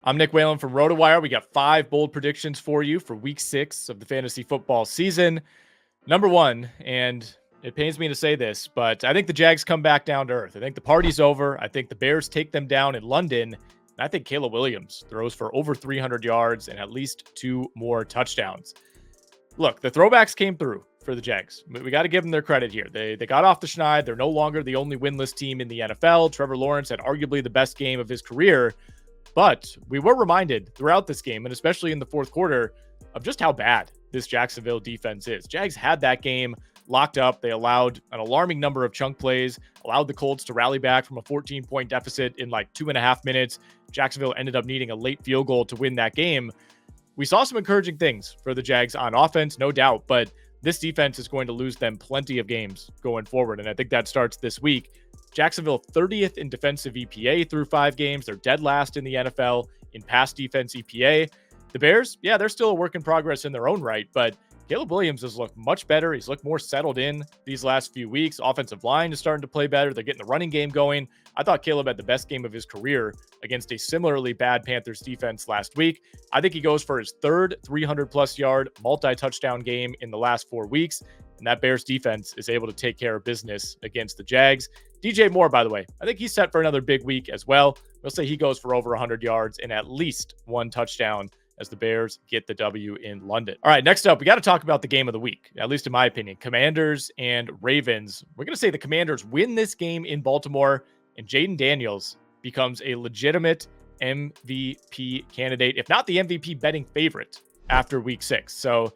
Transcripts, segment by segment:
I'm Nick Whalen from RotoWire. We got 5 bold predictions for you for week 6 of the fantasy football season. Number 1, and it pains me to say this, but I think the Jags come back down to earth. I think the party's over. I think the Bears take them down in London. And I think Caleb Williams throws for over 300 yards and at least 2 more touchdowns. Look, the throwbacks came through for the Jags. We got to give them their credit here. They got off the schneid. They're no longer the only winless team in the NFL. Trevor Lawrence had arguably the best game of his career. But we were reminded throughout this game, and especially in the fourth quarter, of just how bad this Jacksonville defense is. Jags had that game locked up. They allowed an alarming number of chunk plays, allowed the Colts to rally back from a 14-point deficit in like 2.5 minutes. Jacksonville ended up needing a late field goal to win that game. We saw some encouraging things for the Jags on offense, no doubt, but this defense is going to lose them plenty of games going forward, and I think that starts this week. Jacksonville 30th in defensive EPA through 5 games. They're dead last in the NFL in pass defense EPA. The Bears, yeah, they're still a work in progress in their own right, but Caleb Williams has looked much better. He's looked more settled in these last few weeks. Offensive line is starting to play better. They're getting the running game going. I thought Caleb had the best game of his career against a similarly bad Panthers defense last week. I think he goes for his 3rd 300-plus yard multi-touchdown game in the last 4 weeks, and that Bears defense is able to take care of business against the Jags. DJ Moore, by the way, I think he's set for another big week as well. We'll say he goes for over 100 yards and at least 1 touchdown as the Bears get the W in London. All right, next up, we got to talk about the game of the week, at least in my opinion. Commanders and Ravens. We're going to say the Commanders win this game in Baltimore, and Jaden Daniels becomes a legitimate MVP candidate, if not the MVP betting favorite after week 6. So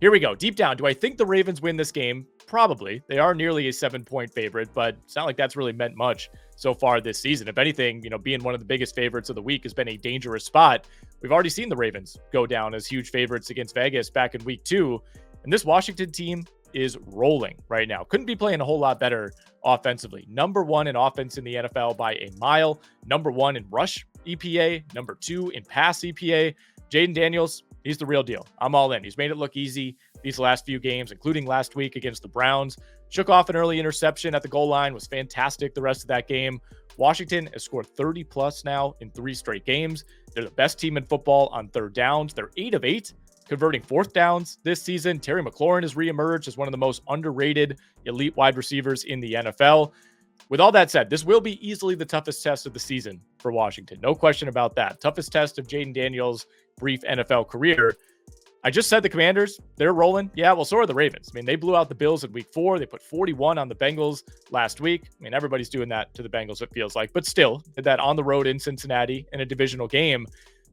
here we go. Deep down, do I think the Ravens win this game? Probably. They are nearly a 7-point favorite, but it's not like that's really meant much so far this season. If anything, being one of the biggest favorites of the week has been a dangerous spot. We've already seen the Ravens go down as huge favorites against Vegas back in week 2. And this Washington team is rolling right now. Couldn't be playing a whole lot better offensively. Number 1 in offense in the NFL by a mile. Number 1 in rush EPA. Number 2 in pass EPA. Jaden Daniels, he's the real deal. I'm all in. He's made it look easy these last few games, including last week against the Browns. Shook off an early interception at the goal line, was fantastic the rest of that game. Washington has scored 30-plus now in 3 straight games. They're the best team in football on 3rd downs. They're 8 of 8 converting 4th downs this season. Terry McLaurin has reemerged as one of the most underrated elite wide receivers in the NFL. With all that said, this will be easily the toughest test of the season for Washington. No question about that. Toughest test of Jaden Daniels' brief NFL career. I just said the Commanders, they're rolling. Yeah, well, so are the Ravens. I mean, they blew out the Bills in week 4. They put 41 on the Bengals last week. I mean, everybody's doing that to the Bengals, it feels like. But still, did that on the road in Cincinnati in a divisional game.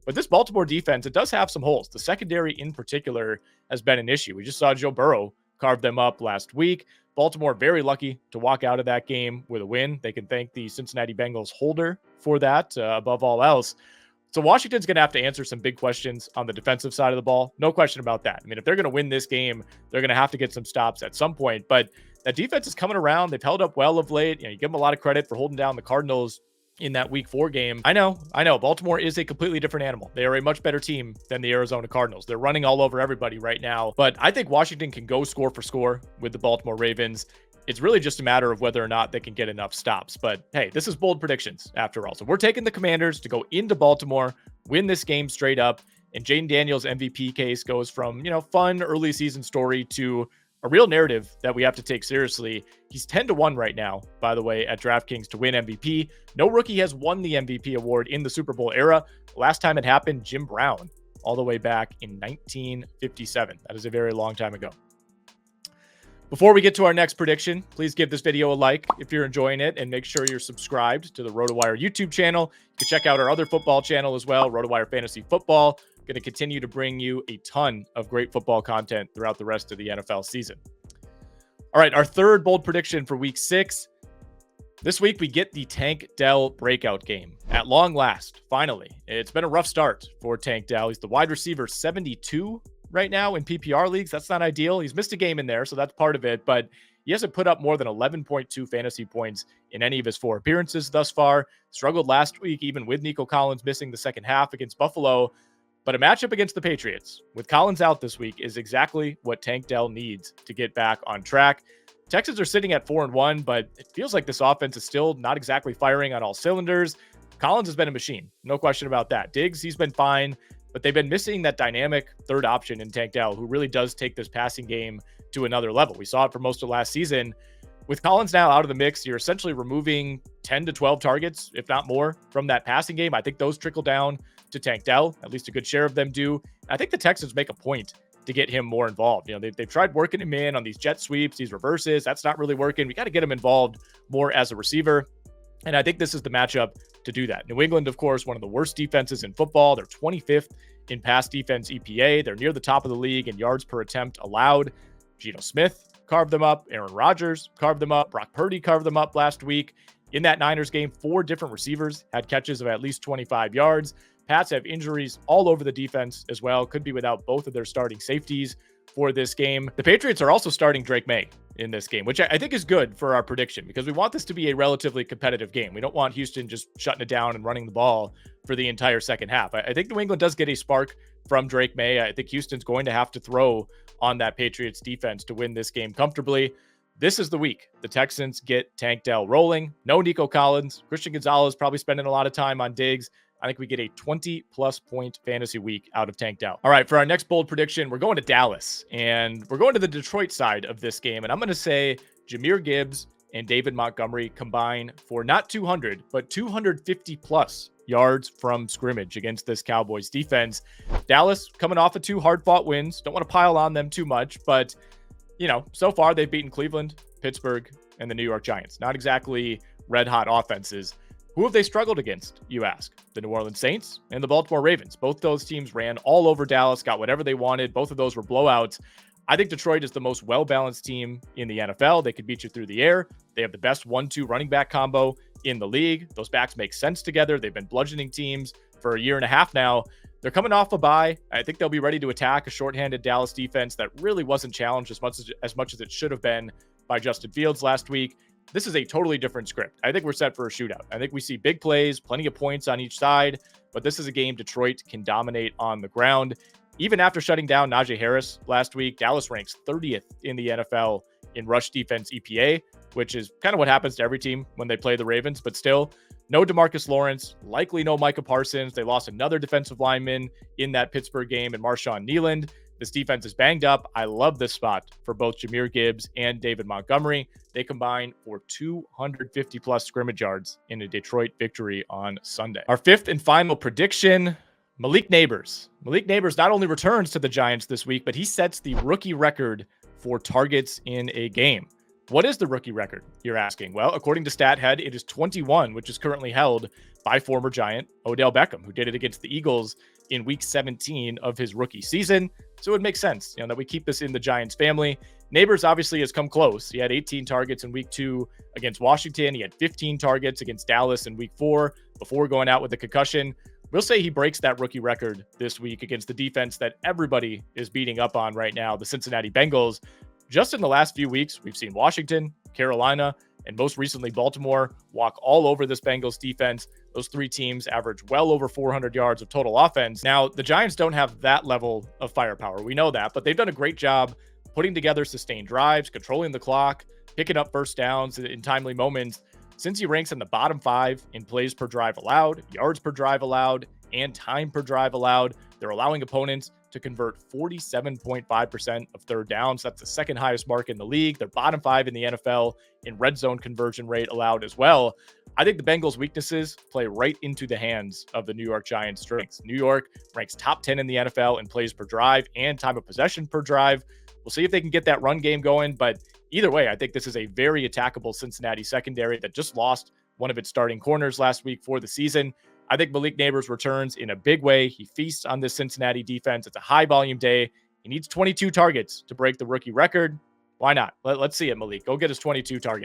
But this Baltimore defense, it does have some holes. The secondary in particular has been an issue. We just saw Joe Burrow carve them up last week. Baltimore very lucky to walk out of that game with a win. They can thank the Cincinnati Bengals holder for that above all else. So Washington's going to have to answer some big questions on the defensive side of the ball. No question about that. I mean, if they're going to win this game, they're going to have to get some stops at some point. But that defense is coming around. They've held up well of late. You give them a lot of credit for holding down the Cardinals in that week 4 game. I know. Baltimore is a completely different animal. They are a much better team than the Arizona Cardinals. They're running all over everybody right now. But I think Washington can go score for score with the Baltimore Ravens. It's really just a matter of whether or not they can get enough stops. But hey, this is bold predictions after all. So we're taking the Commanders to go into Baltimore, win this game straight up. And Jaden Daniels' MVP case goes from, fun early season story to a real narrative that we have to take seriously. He's 10-1 right now, by the way, at DraftKings to win MVP. No rookie has won the MVP award in the Super Bowl era. Last time it happened, Jim Brown, all the way back in 1957. That is a very long time ago. Before we get to our next prediction, please give this video a like if you're enjoying it, and make sure you're subscribed to the RotoWire YouTube channel. You can check out our other football channel as well, RotoWire Fantasy Football. Going to continue to bring you a ton of great football content throughout the rest of the NFL season. All right, our third bold prediction for week 6. This week, we get the Tank Dell breakout game. At long last, finally. It's been a rough start for Tank Dell. He's the wide receiver 72 right now in PPR leagues. That's not ideal. He's missed a game in there, so that's part of it, but he hasn't put up more than 11.2 fantasy points in any of his 4 appearances thus far. Struggled last week, even with Nico Collins missing the second half against Buffalo. But a matchup against the Patriots with Collins out this week is exactly what Tank Dell needs to get back on track. Texans are sitting at 4-1, but it feels like this offense is still not exactly firing on all cylinders. Collins has been a machine. No question about that. Diggs, he's been fine, but they've been missing that dynamic third option in Tank Dell, who really does take this passing game to another level. We saw it for most of last season. With Collins now out of the mix, you're essentially removing 10 to 12 targets, if not more, from that passing game. I think those trickle down to Tank Dell. At least a good share of them do. I think the Texans make a point to get him more involved. They've tried working him in on these jet sweeps, these reverses. That's not really working. We got to get him involved more as a receiver. And I think this is the matchup to do that. New England, of course, one of the worst defenses in football. They're 25th in pass defense EPA. They're near the top of the league in yards per attempt allowed. Geno Smith carved them up. Aaron Rodgers carved them up. Brock Purdy carved them up last week. In that Niners game, 4 different receivers had catches of at least 25 yards. Pats have injuries all over the defense as well. Could be without both of their starting safeties for this game. The Patriots are also starting Drake May in this game, which I think is good for our prediction because we want this to be a relatively competitive game. We don't want Houston just shutting it down and running the ball for the entire second half. I think New England does get a spark from Drake May. I think Houston's going to have to throw on that Patriots defense to win this game comfortably. This is the week the Texans get Tank Dell rolling. No Nico Collins. Christian Gonzalez probably spending a lot of time on Diggs. I think we get a 20-plus point fantasy week out of Tank Dell. All right, for our next bold prediction, we're going to Dallas, and we're going to the Detroit side of this game, and I'm going to say Jahmyr Gibbs and David Montgomery combine for not 200, but 250-plus yards from scrimmage against this Cowboys defense. Dallas coming off of 2 hard-fought wins. Don't want to pile on them too much, but, so far they've beaten Cleveland, Pittsburgh, and the New York Giants. Not exactly red-hot offenses. Who have they struggled against, you ask? The New Orleans Saints and the Baltimore Ravens. Both those teams ran all over Dallas, got whatever they wanted. Both of those were blowouts. I think Detroit is the most well-balanced team in the NFL. They could beat you through the air. They have the best 1-2 running back combo in the league. Those backs make sense together. They've been bludgeoning teams for a year and a half now. They're coming off a bye. I think they'll be ready to attack a shorthanded Dallas defense that really wasn't challenged as much as it should have been by Justin Fields last week. This is a totally different script. I think we're set for a shootout. I think we see big plays, plenty of points on each side, but this is a game Detroit can dominate on the ground. Even after shutting down Najee Harris last week, Dallas ranks 30th in the NFL in rush defense EPA, which is kind of what happens to every team when they play the Ravens, but still, no DeMarcus Lawrence, likely no Micah Parsons. They lost another defensive lineman in that Pittsburgh game and Marshawn Kneeland. This defense is banged up. I love this spot for both Jahmyr Gibbs and David Montgomery. They combine for 250-plus scrimmage yards in a Detroit victory on Sunday. Our 5th and final prediction, Malik Nabers. Malik Nabers not only returns to the Giants this week, but he sets the rookie record for targets in a game. What is the rookie record, you're asking? Well, according to StatHead, it is 21, which is currently held by former Giant Odell Beckham, who did it against the Eagles in week 17 of his rookie season. So it would make sense, that we keep this in the Giants family. Nabers obviously has come close. He had 18 targets in week 2 against Washington. He had 15 targets against Dallas in week 4 before going out with a concussion. We'll say he breaks that rookie record this week against the defense that everybody is beating up on right now, the Cincinnati Bengals. Just in the last few weeks, we've seen Washington, Carolina, and most recently Baltimore walk all over this Bengals defense. Those 3 teams average well over 400 yards of total offense. Now, the Giants don't have that level of firepower. We know that, but they've done a great job putting together sustained drives, controlling the clock, picking up first downs in timely moments. Since he ranks in the bottom 5 in plays per drive allowed, yards per drive allowed, and time per drive allowed, they're allowing opponents to convert 47.5% of third downs. That's the second highest mark in the league. They're bottom 5 in the NFL in red zone conversion rate allowed as well. I think the Bengals' weaknesses play right into the hands of the New York Giants' strengths. New York ranks top 10 in the NFL in plays per drive and time of possession per drive. We'll see if they can get that run game going, but either way, I think this is a very attackable Cincinnati secondary that just lost one of its starting corners last week for the season. I think Malik Nabers returns in a big way. He feasts on this Cincinnati defense. It's a high volume day. He needs 22 targets to break the rookie record. Why not? Let's see it, Malik. Go get his 22 targets.